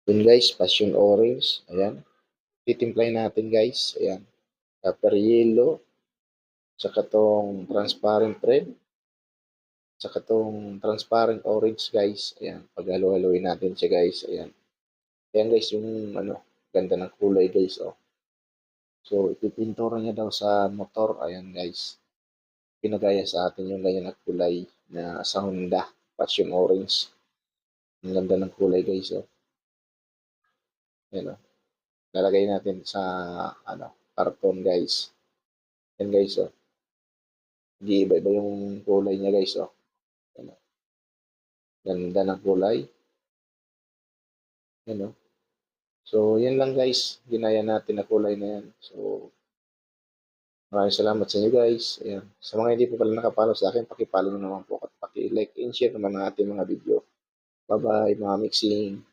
Yun guys, passion orange. Ayan. Titimplahin natin guys. Ayan. Copper yellow. Saka tong transparent red. Saka tong transparent orange guys. Ayan. Paghalo-haloin natin siya guys. Ayan. Ayan guys, yung ano, ganda ng kulay guys. Oh. So, ipipintura niya daw sa motor. Ayan guys. Pinagaya sa atin yung ganyan na kulay na sa Honda. Passion orange. Ang ganda ng kulay guys. Oh. Ayan oh. Lalagay natin sa ano, karton guys. Ayan guys. Oh. Iba-iba yung kulay niya guys. Oh. Ayan, oh. Ganda ng kulay. Ayan oh. So, yan lang guys. Ginaya natin na kulay na yan. So, maraming salamat sa inyo guys. Ayan. Sa mga hindi po pala nakapalo sa akin, pakipalo nyo naman po at paki-like and share naman ang ating mga video. Bye-bye mga mixing.